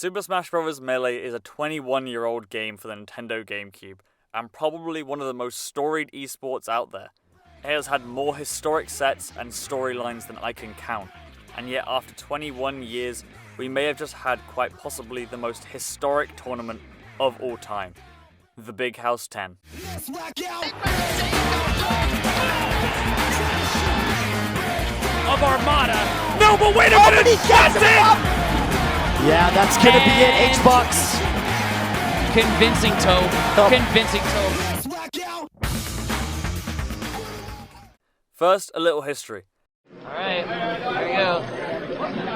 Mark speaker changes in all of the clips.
Speaker 1: Super Smash Bros. Melee is a 21-year-old game for the Nintendo GameCube, and probably one of the most storied esports out there. It has had more historic sets and storylines than I can count, and yet after 21 years, we may have just had quite possibly the most historic tournament of all time. The Big House 10. Of Armada! No, but wait a minute! That's it!
Speaker 2: Yeah, that's gonna be it, H-Box.
Speaker 3: Convincing toph. Convincing toph.
Speaker 1: First, a little history.
Speaker 3: Alright, here we go.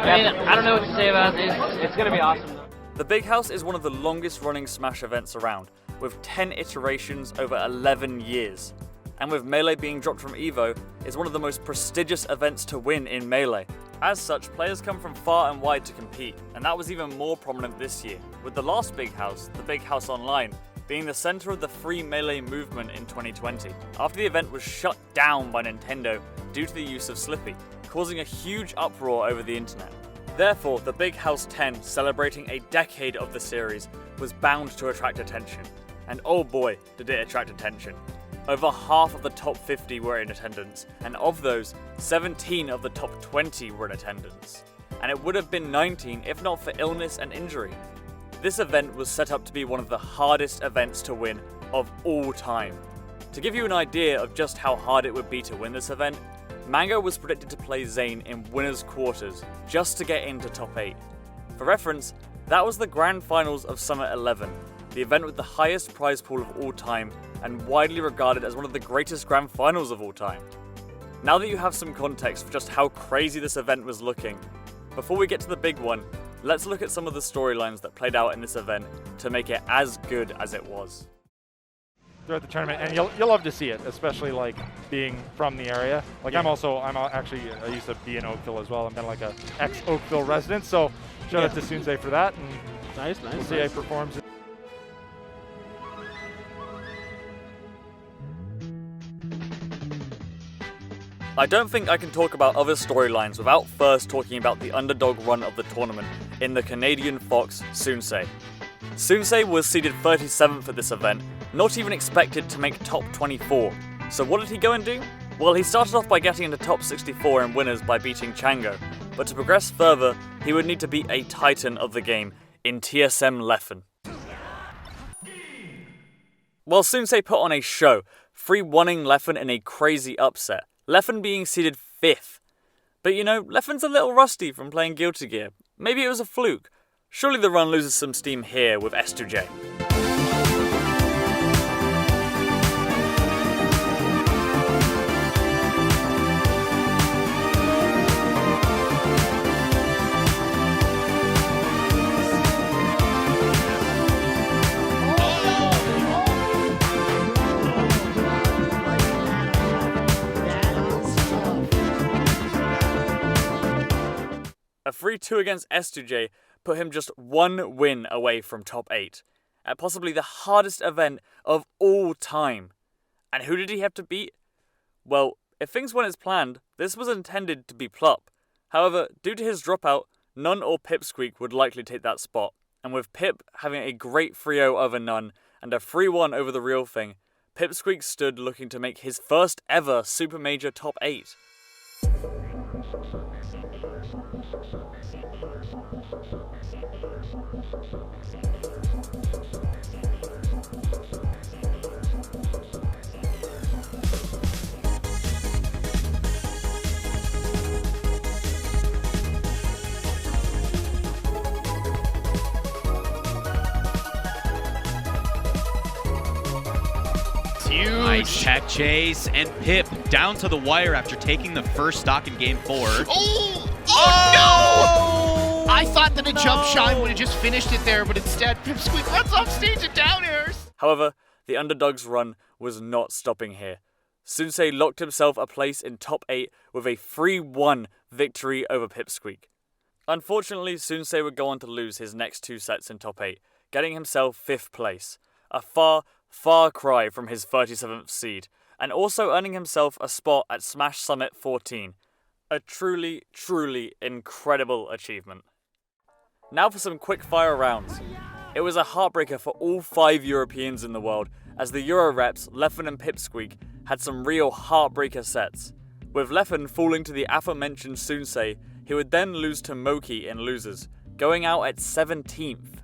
Speaker 3: I don't know what to say about this. It's gonna be awesome.
Speaker 1: The Big House is one of the longest running Smash events around, with 10 iterations over 11 years. And with Melee being dropped from EVO, it's one of the most prestigious events to win in Melee. As such, players come from far and wide to compete, and that was even more prominent this year, with the last Big House, the Big House Online, being the center of the free Melee movement in 2020, after the event was shut down by Nintendo due to the use of Slippi, causing a huge uproar over the internet. Therefore, the Big House 10, celebrating a decade of the series, was bound to attract attention. And oh boy, did it attract attention. Over half of the top 50 were in attendance, and of those, 17 of the top 20 were in attendance. And it would have been 19 if not for illness and injury. This event was set up to be one of the hardest events to win of all time. To give you an idea of just how hard it would be to win this event, Mango was predicted to play Zain in winners quarters just to get into top 8. For reference, that was the grand finals of Summit 11, the event with the highest prize pool of all time and widely regarded as one of the greatest grand finals of all time. Now that you have some context for just how crazy this event was looking, before we get to the big one, let's look at some of the storylines that played out in this event to make it as good as it was.
Speaker 4: Throughout the tournament, and you'll love to see it, especially like being from the area. Like I used to be in Oakville as well. I'm kind of like a ex-Oakville resident, so shout out to Sensei for that. And
Speaker 2: Nice.
Speaker 4: we'll see how he performs.
Speaker 1: I don't think I can talk about other storylines without first talking about the underdog run of the tournament in the Canadian Fox, Sensei. Sensei was seeded 37th at this event, not even expected to make top 24. So what did he go and do? Well, he started off by getting into top 64 in winners by beating Chango, but to progress further, he would need to beat a titan of the game in TSM Leffen. Well, Sensei put on a show, 3-1ing Leffen in a crazy upset, Leffen being seeded 5th. But you know, Leffen's a little rusty from playing Guilty Gear. Maybe it was a fluke. Surely the run loses some steam here with S2J. A 3-2 against S2J put him just one win away from top 8, at possibly the hardest event of all time. And who did he have to beat? Well, if things went as planned, this was intended to be Plup. However, due to his dropout, Nun or Pipsqueak would likely take that spot, and with Pip having a great 3-0 over Nun and a 3-1 over the real thing, Pipsqueak stood looking to make his first ever Super Major top 8.
Speaker 5: Nice tech chase, and Pip down to the wire after taking the first stock in game 4.
Speaker 6: Oh no! I thought that a jump shine would have just finished it there, but instead Pipsqueak runs off stage and down airs.
Speaker 1: However, the underdog's run was not stopping here. Sensei locked himself a place in top 8 with a 3-1 victory over Pipsqueak. Unfortunately, Sensei would go on to lose his next 2 sets in top 8, getting himself 5th place, a far cry from his 37th seed, and also earning himself a spot at Smash Summit 14. A truly incredible achievement. Now for some quick-fire rounds. It was a heartbreaker for all 5 Europeans in the world, as the Euro reps, Leffen and Pipsqueak, had some real heartbreaker sets. With Leffen falling to the aforementioned Sensei, he would then lose to Moky in losers, going out at 17th.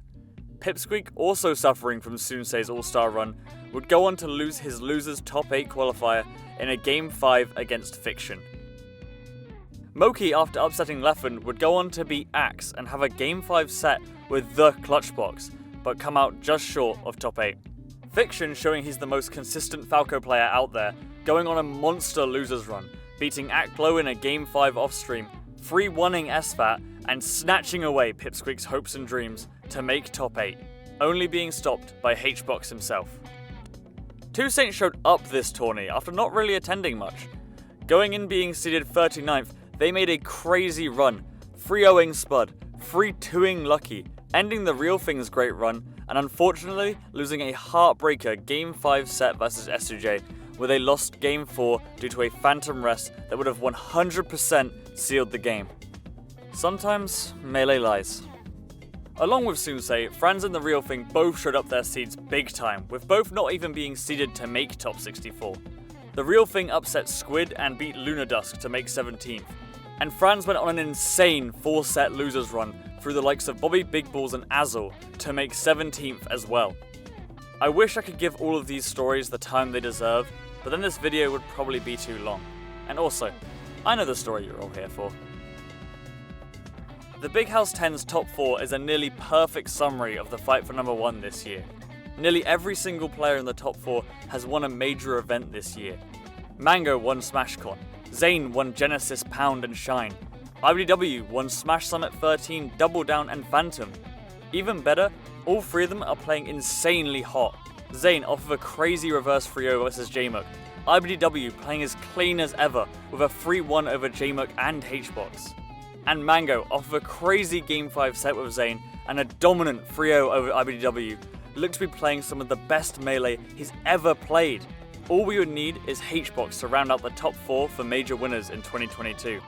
Speaker 1: Pipsqueak, also suffering from Sensei's all-star run, would go on to lose his losers top 8 qualifier in a Game 5 against Fiction. Moky, after upsetting Leffen, would go on to beat Axe and have a Game 5 set with the Clutchbox, but come out just short of top 8. Fiction, showing he's the most consistent Falco player out there, going on a monster losers run, beating Aklo in a Game 5 off-stream, 3-1ing SFAT, and snatching away Pipsqueak's hopes and dreams to make top 8, only being stopped by hbox himself. 2 Saints showed up this tourney after not really attending much. Going in being seeded 39th, they made a crazy run, 3-0ing Spud, 3-2ing Lucky, ending the Real Thing's great run, and unfortunately losing a heartbreaker Game 5 set versus SUJ, where they lost Game 4 due to a phantom rest that would have 100% sealed the game. Sometimes Melee lies. Along with Sensei, Franz and the Real Thing both showed up their seeds big time, with both not even being seeded to make top 64. The Real Thing upset Squid and beat Lunadusk to make 17th, and Franz went on an insane 4-set losers run through the likes of Bobby Big Balls and Azul to make 17th as well. I wish I could give all of these stories the time they deserve, but then this video would probably be too long. And also, I know the story you're all here for. The Big House 10's top 4 is a nearly perfect summary of the fight for number 1 this year. Nearly every single player in the top 4 has won a major event this year. Mango won SmashCon, Zain won Genesis Pound and Shine, ibdw won Smash Summit 13, Double Down and Phantom. Even better, all 3 of them are playing insanely hot. Zain off of a crazy reverse 3-0 versus JMUK, ibdw playing as clean as ever with a 3-1 over JMUK and hbox. And Mango off of a crazy Game 5 set with Zain and a dominant 3-0 over ibdw, looked to be playing some of the best Melee he's ever played. All we would need is hbox to round out the top 4 for major winners in 2022.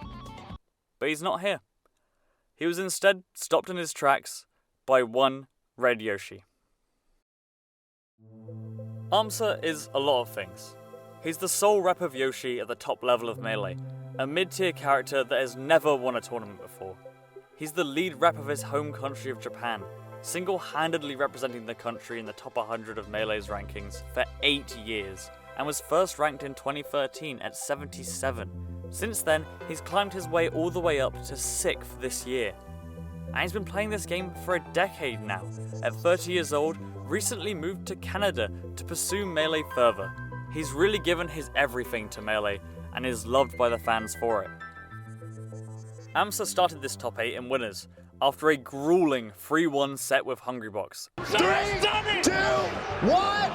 Speaker 1: But he's not here. He was instead stopped in his tracks by one Red Yoshi. Amsa is a lot of things. He's the sole rep of Yoshi at the top level of Melee, a mid-tier character that has never won a tournament before. He's the lead rep of his home country of Japan, single-handedly representing the country in the top 100 of Melee's rankings for 8 years, and was first ranked in 2013 at 77. Since then, he's climbed his way all the way up to 6th this year. And he's been playing this game for a decade now. At 30 years old, recently moved to Canada to pursue Melee further. He's really given his everything to Melee, and is loved by the fans for it. Amsa started this top 8 in winners, after a grueling 3-1 set with hungrybox.
Speaker 2: 3, 2, 1!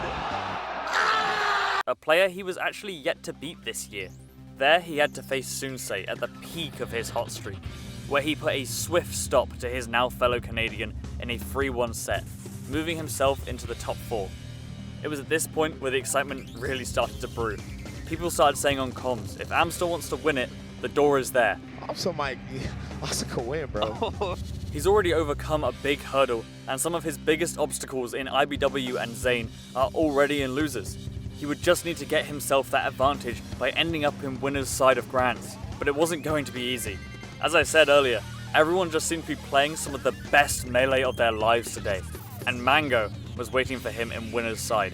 Speaker 1: A player he was actually yet to beat this year. There he had to face Sensei at the peak of his hot streak, where he put a swift stop to his now fellow Canadian in a 3-1 set, moving himself into the top 4. It was at this point where the excitement really started to brew. People started saying on comms, if Amsa wants to win it, the door is there.
Speaker 7: Amsa might win, bro.
Speaker 1: He's already overcome a big hurdle, and some of his biggest obstacles in ibdw and Zain are already in losers. He would just need to get himself that advantage by ending up in winner's side of grands, but it wasn't going to be easy. As I said earlier, everyone just seemed to be playing some of the best Melee of their lives today, and Mango was waiting for him in winner's side.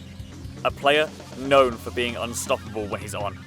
Speaker 1: A player known for being unstoppable when he's on.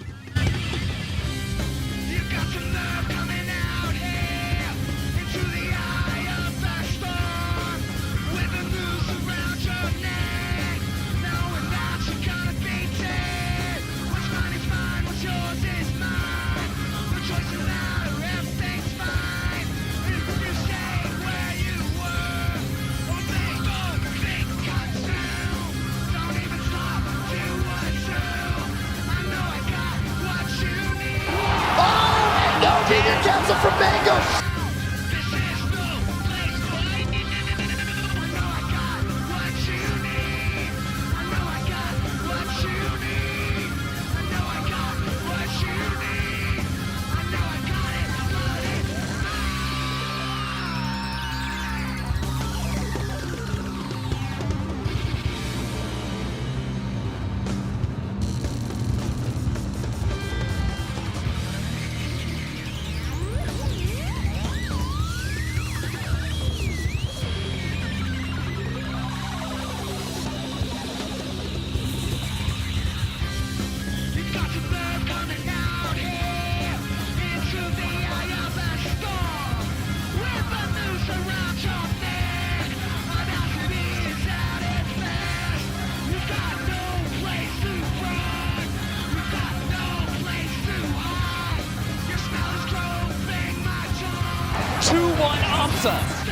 Speaker 8: Amsa.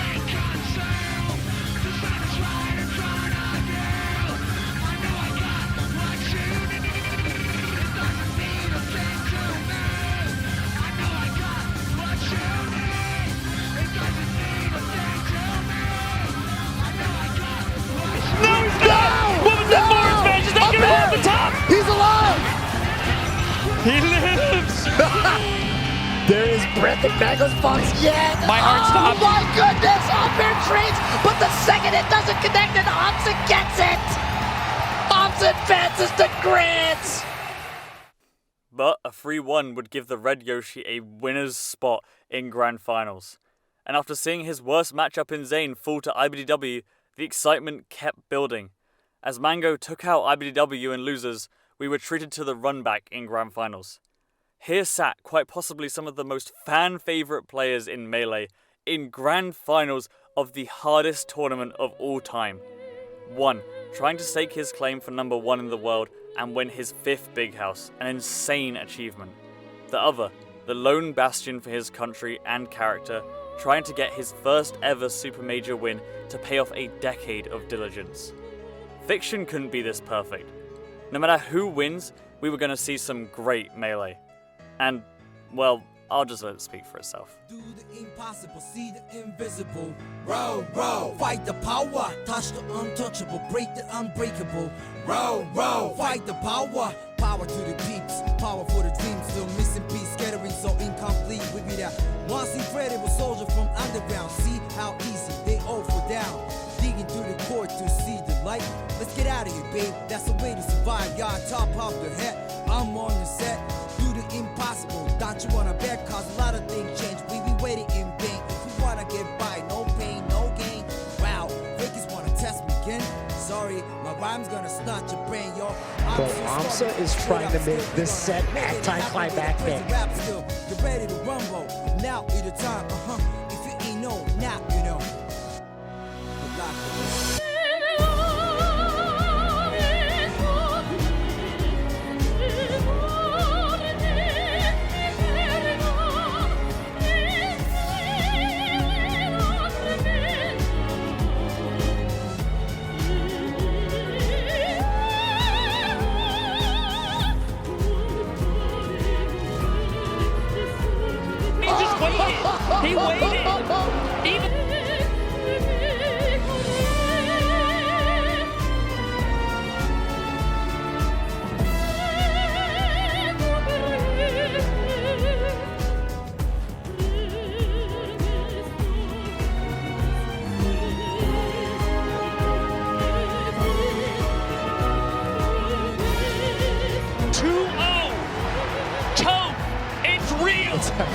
Speaker 2: He's alive!
Speaker 8: He lives!
Speaker 2: There is breath in Mango's box yet.
Speaker 8: My heart stopped.
Speaker 2: Oh my goodness! Up-air trades, but the second it doesn't connect, and Amsa gets it! Amsa advances to grands!
Speaker 1: But a 3-1 would give the Red Yoshi a winner's spot in Grand Finals. And after seeing his worst matchup in Zain fall to ibdw, the excitement kept building. As Mango took out ibdw in losers, we were treated to the run back in Grand Finals. Here sat quite possibly some of the most fan-favourite players in Melee in Grand Finals of the hardest tournament of all time. One, trying to stake his claim for number 1 in the world and win his 5th big house, an insane achievement. The other, the lone bastion for his country and character, trying to get his first ever Supermajor win to pay off a decade of diligence. Fiction couldn't be this perfect. No matter who wins, we were going to see some great Melee. And, well, I'll just let it speak for itself.
Speaker 9: Do the impossible, see the invisible. Row, row, fight the power. Touch the untouchable, break the unbreakable. Row, row, fight the power. Power to the peeps, power for the dreams. Still missing piece, scattering so incomplete. We be that once incredible soldier from underground. See how easy they all fall down. Digging through the core to see the light. Let's get out of here, babe. That's the way to survive. Y'all top of the head. I'm on the set. Do the impossible. Don't you wanna bet? Cause a lot of things change. We be waiting in vain. If we wanna get by, no pain, no gain. Wow, Fakers wanna test me again. Sorry, my rhyme's gonna stunt your brain, yo.
Speaker 2: Bro, Amsa is trying to make this set anticlimactic.
Speaker 9: Get ready to rumble. Now is the time, If you ain't know, now you know.
Speaker 8: He waited. Even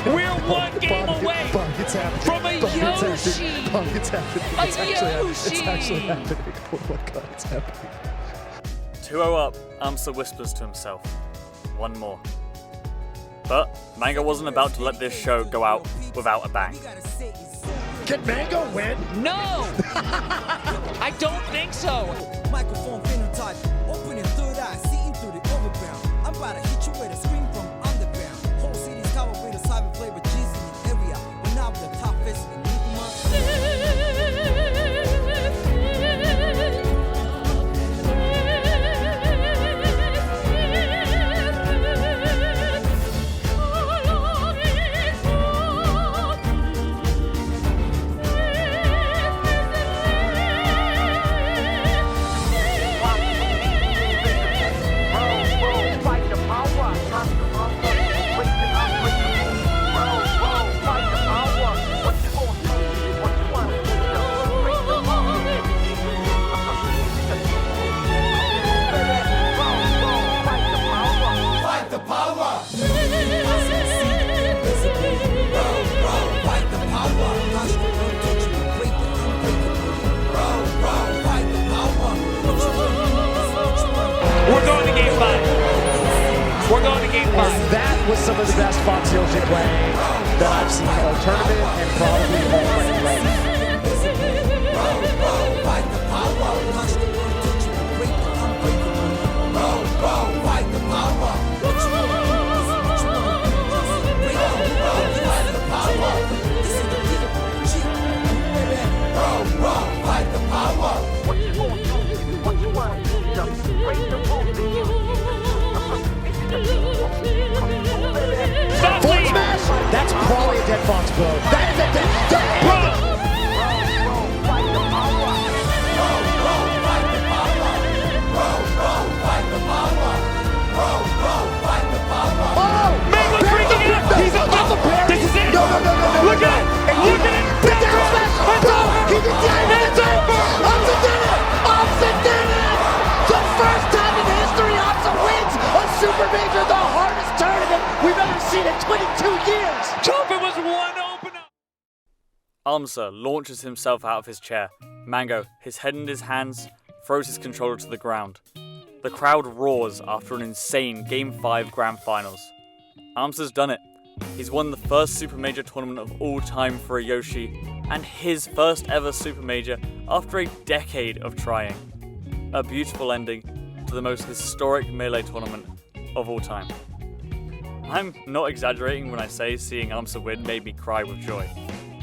Speaker 8: we're one game away from a Yoshi!
Speaker 2: It's actually happening. Oh my god, it's happening.
Speaker 1: 2-0 up, Amsa whispers to himself. One more. But Mango wasn't about to let this show go out without a bang.
Speaker 2: Can Mango win?
Speaker 8: No! I don't think so!
Speaker 9: Microphone phenotype, open your third eye, seeing through the overground. I'm about to hit you with a scream from underground. Whole city's covered with a cyber flavor cheese in the area. We're now the toughest in
Speaker 2: That was some of the best Fox Yoshi playing that I've seen all tournament and probably all playing. seen in 22 years.
Speaker 8: Toph, it was one opener.
Speaker 1: Amsa launches himself out of his chair. Mango, his head in his hands, throws his controller to the ground. The crowd roars after an insane Game 5 Grand Finals. Amsa's done it. He's won the first Super Major tournament of all time for a Yoshi, and his first ever Super Major after a decade of trying. A beautiful ending to the most historic Melee tournament of all time. I'm not exaggerating when I say seeing Amsa win made me cry with joy.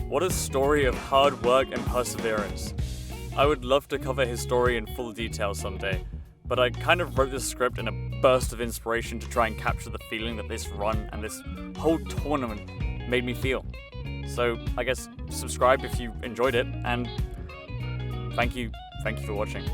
Speaker 1: What a story of hard work and perseverance. I would love to cover his story in full detail someday, but I kind of wrote this script in a burst of inspiration to try and capture the feeling that this run and this whole tournament made me feel. So I guess subscribe if you enjoyed it, and thank you for watching.